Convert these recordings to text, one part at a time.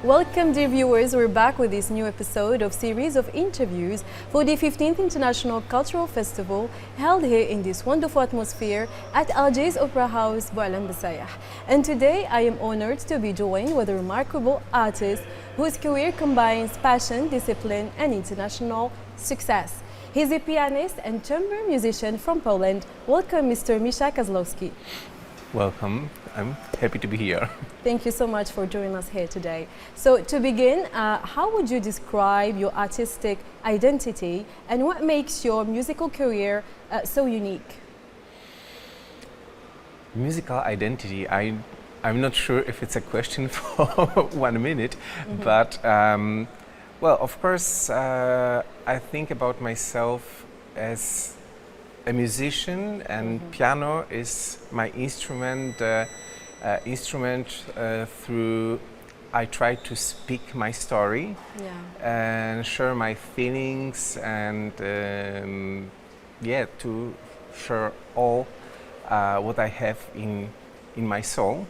Welcome, dear viewers. We're back with this new episode of series of interviews for the 15th International Cultural Festival held here in this wonderful atmosphere at Algiers Opera House, Boualem Bessayah. And today I am honored to be joined with a remarkable artist whose career combines passion, discipline and international success. He's a pianist and chamber musician from Poland. Welcome, Mr. Mischa Kozlowski. Welcome. I'm happy to be here. Thank you so much for joining us here today. So to begin, how would you describe your artistic identity and what makes your musical career so unique? Musical identity, I'm not sure if it's a question for 1 minute, but well, of course, I think about myself as a musician, and piano is my instrument. Through I try to speak my story and share my feelings, and to share all what I have in my soul.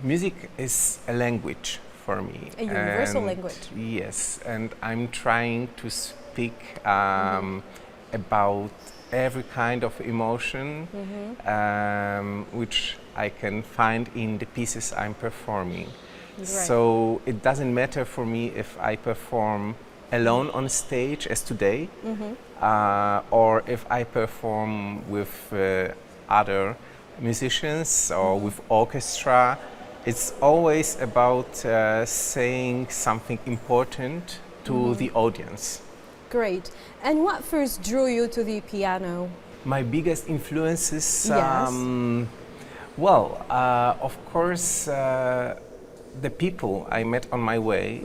Music is a language for me. A universal language. Yes, and I'm trying to speak about every kind of emotion which I can find in the pieces I'm performing. Right. So it doesn't matter for me if I perform alone on stage as today, or if I perform with other musicians or with orchestra. It's always about saying something important to the audience. Great. And what first drew you to the piano? My biggest influences, of course, the people I met on my way,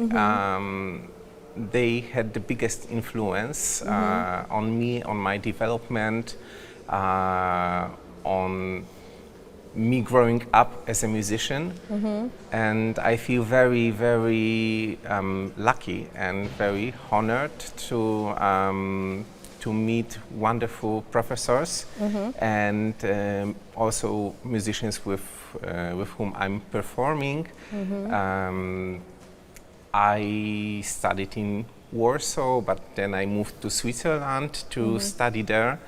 they had the biggest influence on me, on my development, on me growing up as a musician. And I feel very, very lucky and very honored to meet wonderful professors and also musicians with whom I'm performing. I studied in Warsaw, but then I moved to Switzerland to study there.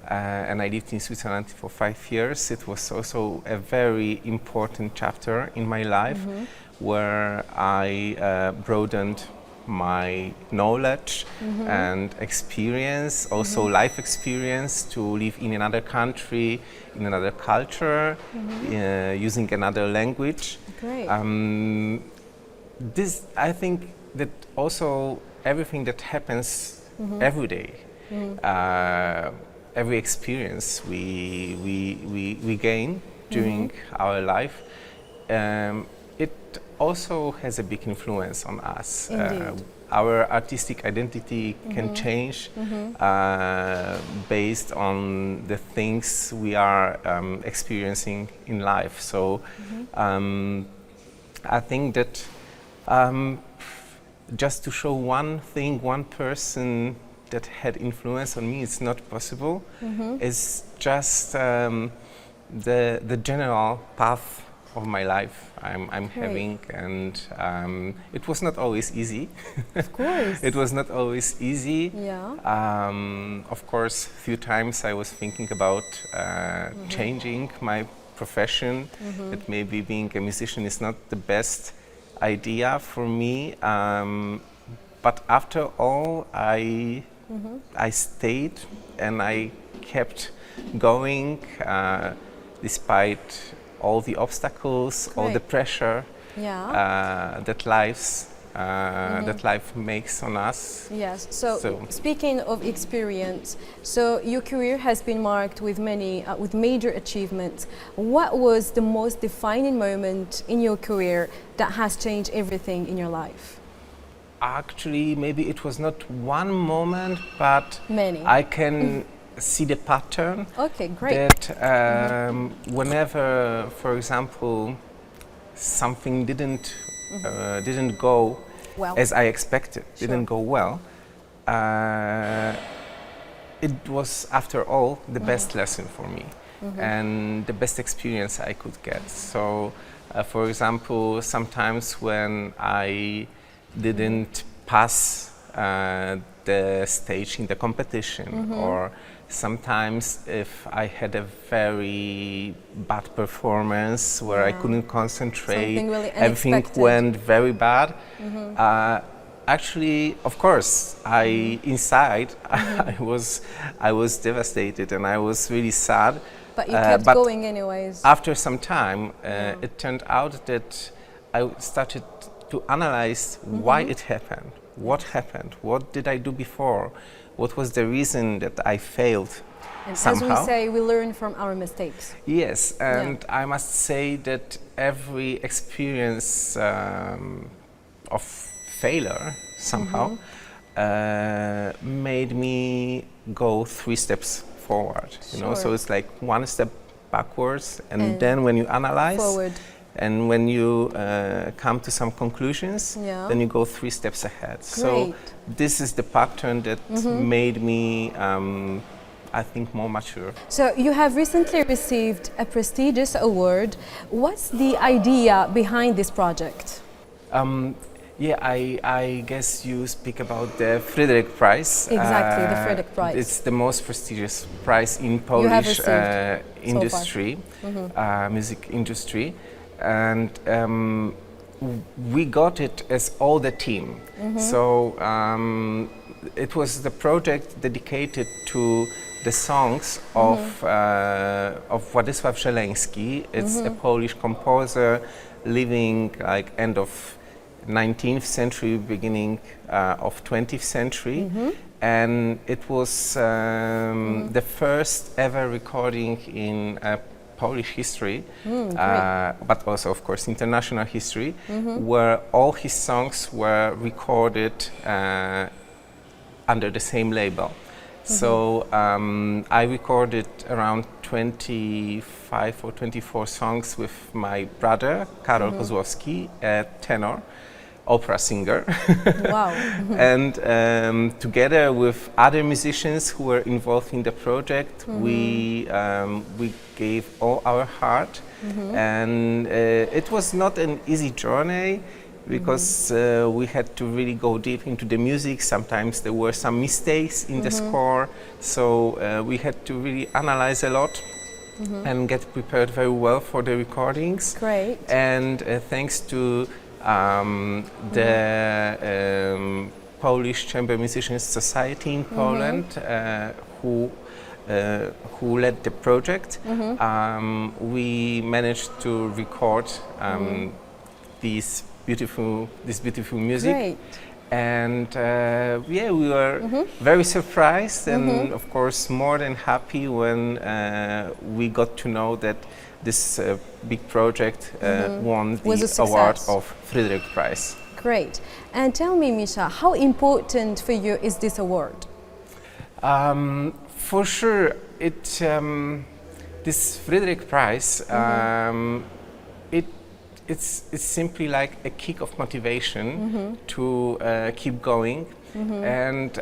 And I lived in Switzerland for 5 years. It was also a very important chapter in my life where I broadened my knowledge and experience, also life experience, to live in another country, in another culture, using another language. Great. I think that also everything that happens every day, every experience we gain during our life, it also has a big influence on us. Our artistic identity can change based on the things we are experiencing in life. So I think that just to show one thing, one person that had influence on me, it's not possible. It's just the general path of my life I'm having, and it was not always easy. Of course. It was not always easy. Yeah. Of course, a few times I was thinking about changing my profession, that maybe being a musician is not the best idea for me. But after all, I stayed and I kept going despite all the obstacles, all the pressure that life makes on us. Yes. So speaking of experience, so your career has been marked with with major achievements. What was the most defining moment in your career that has changed everything in your life? Actually, maybe it was not one moment, but many. I can see the pattern. Okay, great. That whenever, for example, something didn't go as I expected, didn't go well, it was, after all, the best lesson for me and the best experience I could get. So For example, sometimes when I didn't pass the stage in the competition, or sometimes if I had a very bad performance where I couldn't concentrate, really everything went very bad. Actually, of course, inside I was devastated and I was really sad. But you kept going anyways. After some time, it turned out that I started to analyze why it happened. What happened? What did I do before? What was the reason that I failed And somehow? as we say, we learn from our mistakes. Yes, and I must say that every experience of failure somehow made me go 3 steps forward. You know, so it's like 1 step backwards, and then when you analyze forward. and when you come to some conclusions, then you go 3 steps ahead. So this is the pattern that made me, I think, more mature. So you have recently received a prestigious award. What's the idea behind this project? Yeah, I guess you speak about the Fryderyk Prize. Exactly, the Fryderyk Prize. It's the most prestigious prize in Polish industry, music industry. And we got it as all the team. So it was the project dedicated to the songs of Władysław Żeleński. It's a Polish composer living like end of 19th century, beginning of 20th century. And it was the first ever recording in Polish history, but also, of course, international history, where all his songs were recorded under the same label. So I recorded around 25 or 24 songs with my brother, Karol Kozlowski, a tenor, opera singer. Wow. And together with other musicians who were involved in the project, we gave all our heart. And it was not an easy journey, because we had to really go deep into the music. Sometimes there were some mistakes in the score, so we had to really analyze a lot and get prepared very well for the recordings. Great. And thanks to the Polish Chamber Musicians Society in Poland, who led the project, we managed to record this beautiful music. Great. And yeah, we were very surprised and of course more than happy when we got to know that this big project won the award of Fryderyk Prize. Great. And tell me, Mischa, how important for you is this award? For sure, this Fryderyk Prize, it's simply like a kick of motivation to keep going, and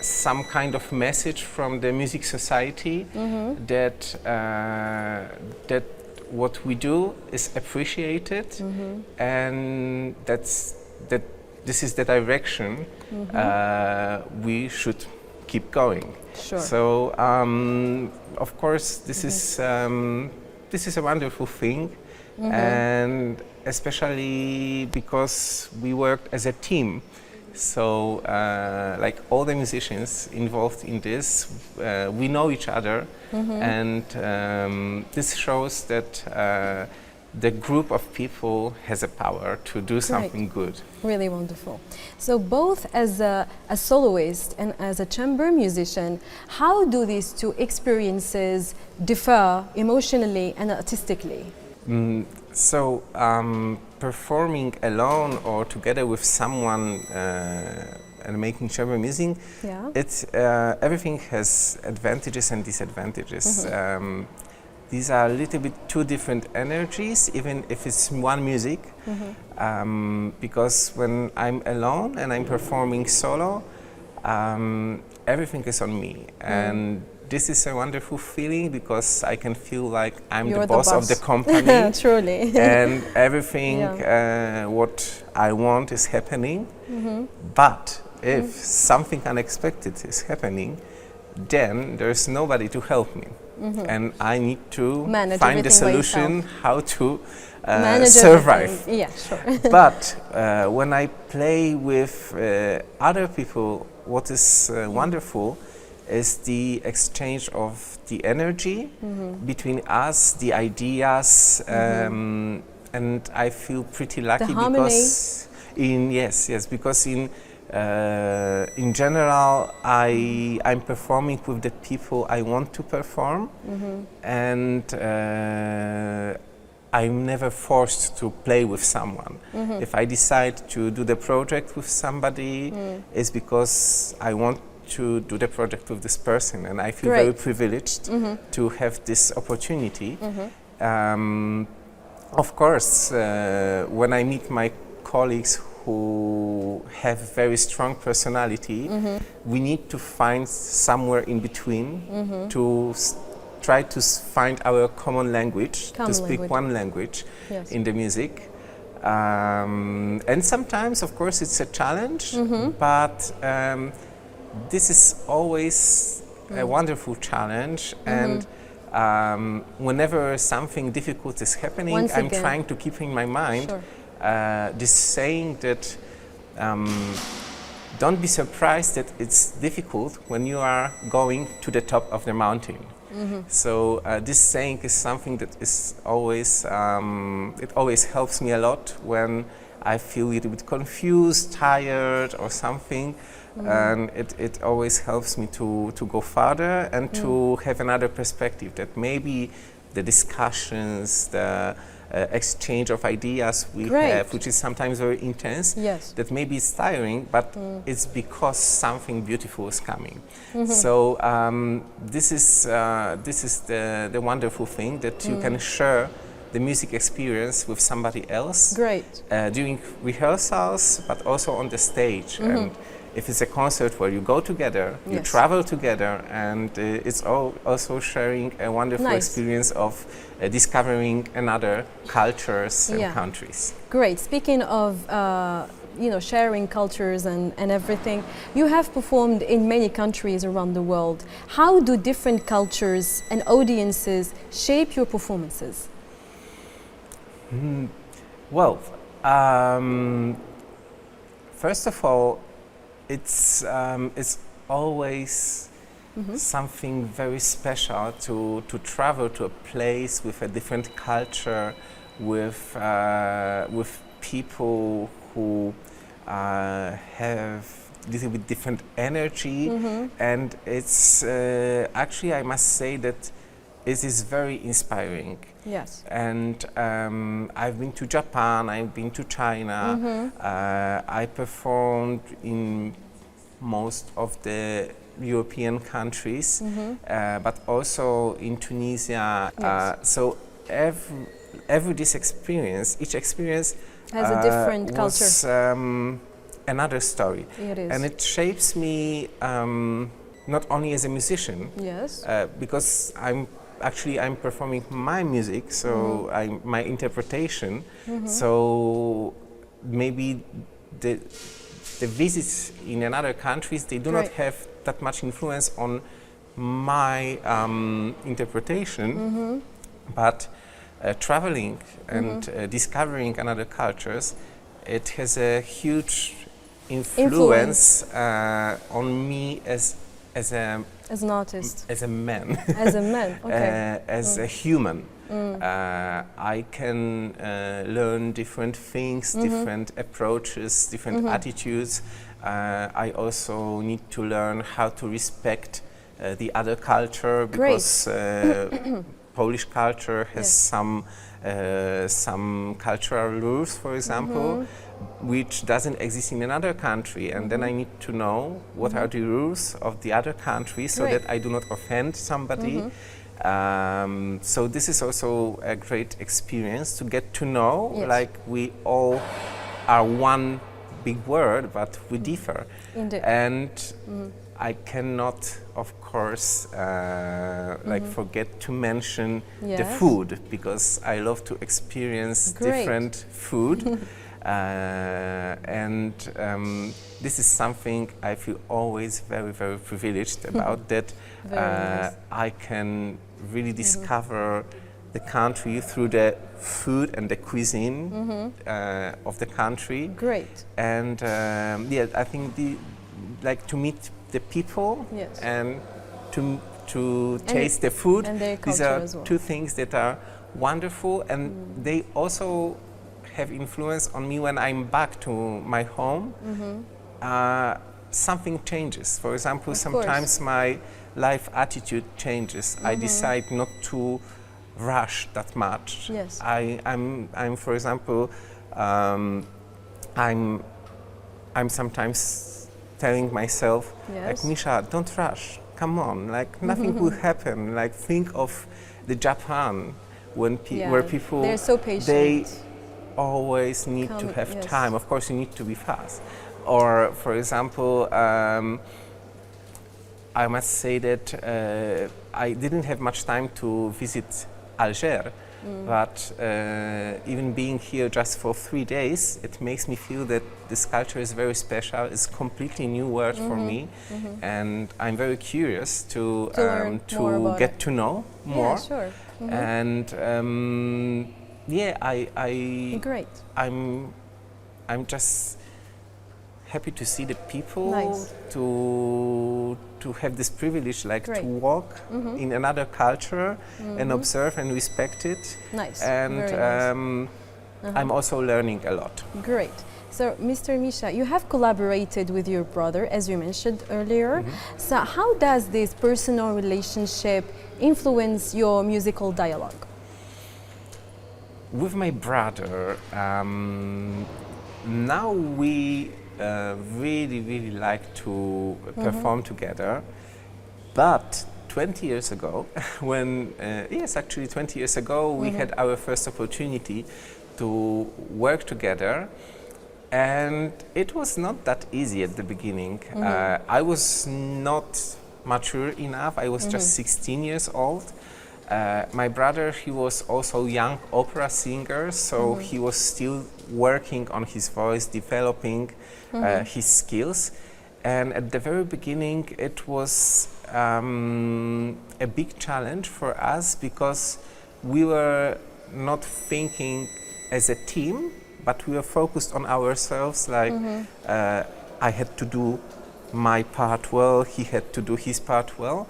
some kind of message from the music society that what we do is appreciated, and this is the direction we should keep going. Sure. So of course this is a wonderful thing. And especially because we worked as a team, so like all the musicians involved in this, we know each other, and this shows that the group of people has a power to do something good. Really wonderful. So both as a soloist and as a chamber musician, how do these two experiences differ emotionally and artistically? So performing alone or together with someone and making chamber music, it's everything has advantages and disadvantages. These are a little bit two different energies, even if it's one music, because when I'm alone and I'm performing solo, everything is on me, and this is a wonderful feeling because I can feel like I'm You're the boss of the company. Truly. And everything what I want is happening. But if something unexpected is happening, then there's nobody to help me. And I need to find a solution how to survive. Everything. Yeah, sure. But when I play with other people, what is wonderful is the exchange of the energy between us, the ideas, and I feel pretty lucky the harmony. Because because in general I'm performing with the people I want to perform, and I'm never forced to play with someone. If I decide to do the project with somebody, it's because I want to do the project with this person, and I feel very privileged to have this opportunity. Of course, when I meet my colleagues who have very strong personality, we need to find somewhere in between to try to find our common language, to speak one language in the music. And sometimes, of course, it's a challenge, but this is always a wonderful challenge. And whenever something difficult is happening, I'm trying to keep in my mind this saying that don't be surprised that it's difficult when you are going to the top of the mountain. So this saying is something that is always, it always helps me a lot when I feel a little bit confused, tired or something. And it always helps me to go further and to have another perspective, that maybe the discussions, the exchange of ideas we have, which is sometimes very intense, that maybe it's tiring, but it's because something beautiful is coming. So this is the wonderful thing, that you can share the music experience with somebody else during rehearsals, but also on the stage. And if it's a concert where you go together, you travel together, and it's also sharing a wonderful experience of discovering another cultures and countries. Great. Speaking of sharing cultures and everything, you have performed in many countries around the world. How do different cultures and audiences shape your performances? Well, first of all, it's always something very special to travel to a place with a different culture, with people who have a little bit different energy, and it's actually, I must say that it is very inspiring. Yes. And I've been to Japan, I've been to China, I performed in most of the European countries, but also in Tunisia. So every this experience, each experience has a different culture. Was another story. It is. And it shapes me not only as a musician, because I'm performing my music, so my interpretation. So maybe the visits in another countries, they do not have that much influence on my interpretation, but traveling and discovering another cultures, it has a huge influence on me as an artist, as a man, as a human. I can learn different things, different approaches, different attitudes. I also need to learn how to respect the other culture, because Polish culture has some cultural rules, for example, which doesn't exist in another country, and then I need to know what are the rules of the other country, so that I do not offend somebody. So this is also a great experience to get to know, like we all are one big world, but we differ. Indeed. And I cannot, of course, like forget to mention the food, because I love to experience different food. And this is something I feel always very, very privileged about, that nice. I can really discover the country through the food and the cuisine of the country. Great. And yeah, I think like to meet the people and to taste the food. And their These culture are as well. two things that are wonderful, and they also have influence on me when I'm back to my home. Something changes. For example, sometimes my life attitude changes. I decide not to rush that much. Yes. I'm for example, I'm sometimes telling myself, like, Mischa, don't rush. Come on, like nothing will happen. Like, think of the Japan when where people they're so patient. They always need to have time. Of course, you need to be fast. Or, for example, I must say that I didn't have much time to visit Alger, but even being here just for 3 days, it makes me feel that this culture is very special. It's a completely new world for me, and I'm very curious to get to know more. Yeah, sure. And yeah, Great. I'm just happy to see the people, Nice. to have this privilege, like to walk in another culture and observe and respect it. Nice. And Very nice. I'm also learning a lot. Great. So, Mr. Mischa, you have collaborated with your brother, as you mentioned earlier. So, how does this personal relationship influence your musical dialogue? With my brother, now we really like to perform together. But 20 years ago, when, yes, actually 20 years ago, we had our first opportunity to work together. And it was not that easy at the beginning. I was not mature enough. I was just 16 years old. My brother, he was also a young opera singer, so he was still working on his voice, developing his skills. And at the very beginning, it was a big challenge for us, because we were not thinking as a team, but we were focused on ourselves, like I had to do my part well, he had to do his part well.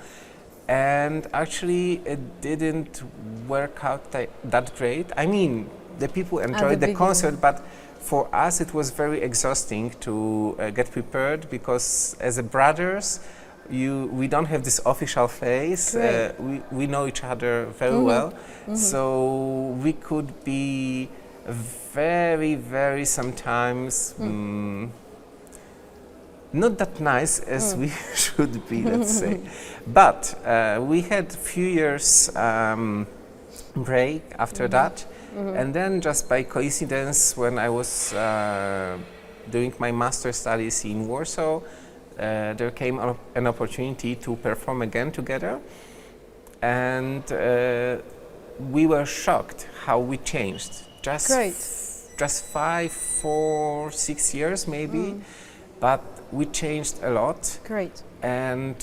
And actually it didn't work out that great. I mean, the people enjoyed the concert, but for us it was very exhausting to get prepared, because as a brothers, we don't have this official face. We know each other very well, so we could be very sometimes not that nice as we should be, let's say. But we had a few years break after that, and then just by coincidence, when I was doing my master's studies in Warsaw, there came an opportunity to perform again together, and we were shocked how we changed. Just 5, 4, 6 years maybe, but we changed a lot. Great. And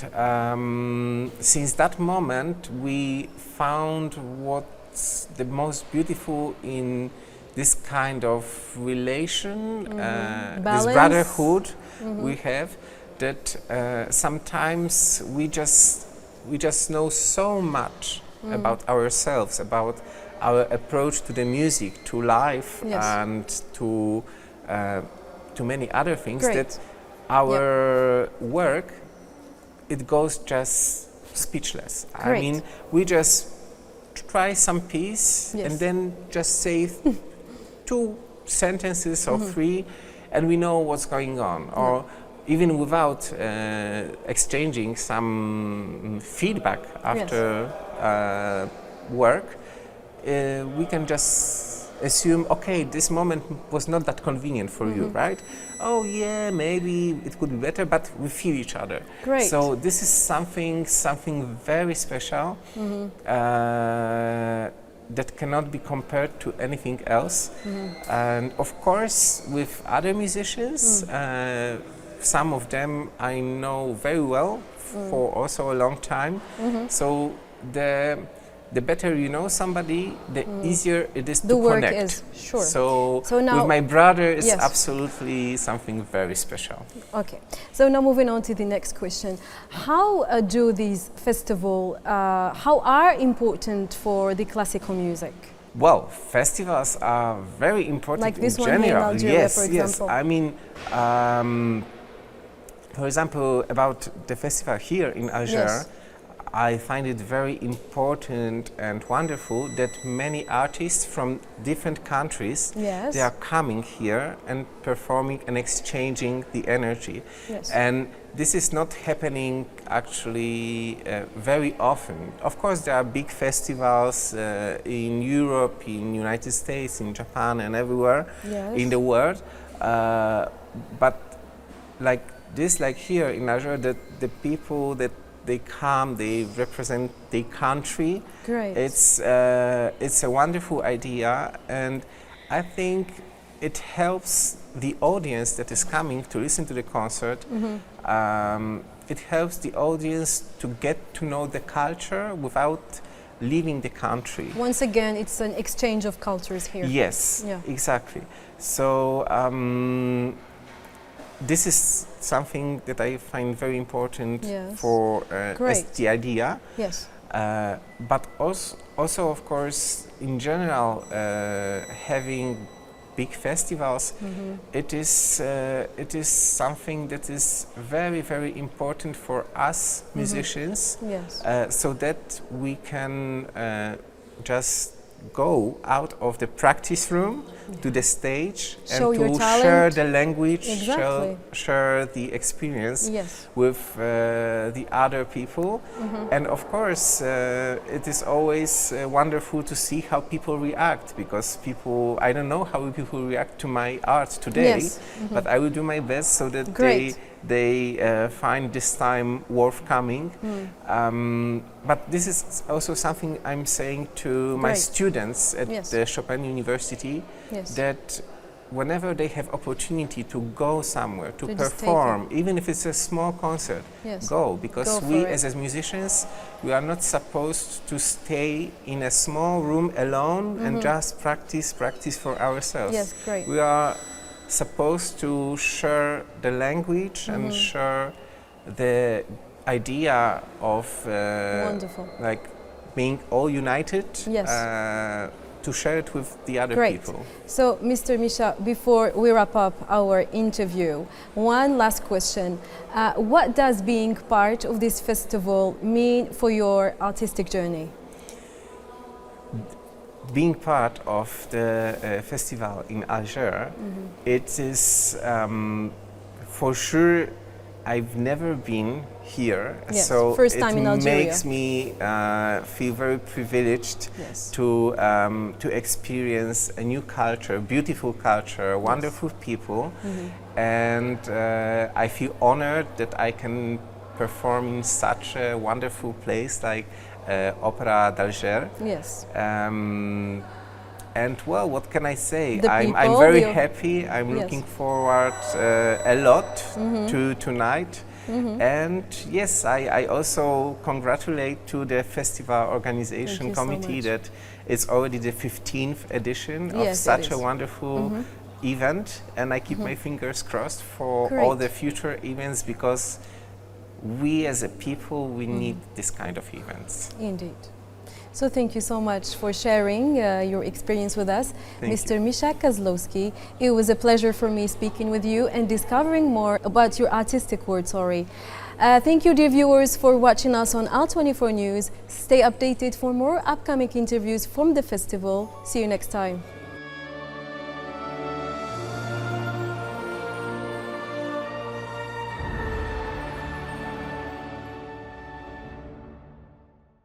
since that moment, we found what's the most beautiful in this kind of relation, this brotherhood we have, that sometimes we just know so much about ourselves, about our approach to the music, to life, and to many other things, that our work, it goes just speechless. Great. I mean, we just try some piece and then just say 2 sentences or 3, and we know what's going on. Or even without exchanging some feedback after work, we can just assume, okay, this moment was not that convenient for you, right? Oh yeah, maybe it could be better, but we feel each other. Great. So this is something very special that cannot be compared to anything else. And of course, with other musicians, some of them I know very well for also a long time. So the better you know somebody, the easier it is to work connect. Is, sure. So now, with my brother, it's yes. absolutely something very special. Okay, so now moving on to the next question. How do these festivals, how are important for the classical music? Well, festivals are very important like this in one general. in Algeria, Yes, for example. yes. I mean, for example, about the festival here in Algiers, Yes. I find it very important and wonderful that many artists from different countries, Yes. they are coming here and performing and exchanging the energy. Yes. And this is not happening actually very often. Of course, there are big festivals in Europe, in United States, in Japan, and everywhere Yes. in the world. But like this, like here in Algeria, the people that they come, they represent the country. Great. It's a wonderful idea, and I think it helps the audience that is coming to listen to the concert. It helps the audience to get to know the culture without leaving the country. Once again, it's an exchange of cultures here. Yes, Yeah. exactly. So this is something that I find very important Yes. for as Great. the idea. Yes. But also, of course, in general, having big festivals, it is something that is very, very important for us musicians, Yes. so that we can just go out of the practice room to the stage Show and your to talent. share the language, Exactly. share the experience Yes. with the other people. And of course, it is always wonderful to see how people react, because I don't know how people react to my art today, Yes. but I will do my best so that Great. they find this time worth coming. But this is also something I'm saying to my Great. students at Yes. the Chopin University, Yes. that whenever they have opportunity to go somewhere, to To just take perform, even if it's a small concert, Yes. go, because Go we for it. as musicians, we are not supposed to stay in a small room alone and just practice for ourselves. Yes, great. We are supposed to share the language and share the idea of Wonderful. like being all united, Yes. to share it with the other Great. people. So, Mr. Mischa, before we wrap up our interview, one last question. What does being part of this festival mean for your artistic journey? Being part of the festival in Algiers, it is for sure. I've never been here, Yes, so first time in it Algeria. makes me feel very privileged Yes. to experience a new culture, beautiful culture, wonderful people, and I feel honored that I can perform in such a wonderful place like Opera d'Alger. Yes. And well, what can I say? The I'm people, very the- happy. I'm Yes. looking forward a lot to tonight. And yes, I also congratulate to the festival organization Thank you so committee much. that it's already the 15th edition of Yes, it such a is. wonderful event. And I keep my fingers crossed for all Great. the future events, because we as a people, we need this kind of events. Indeed. So thank you so much for sharing your experience with us, Thank Mr. Mischa Kozlowski. It was a pleasure for me speaking with you and discovering more about your artistic world. Thank you, dear viewers, for watching us on Al24 News. Stay updated for more upcoming interviews from the festival. See you next time.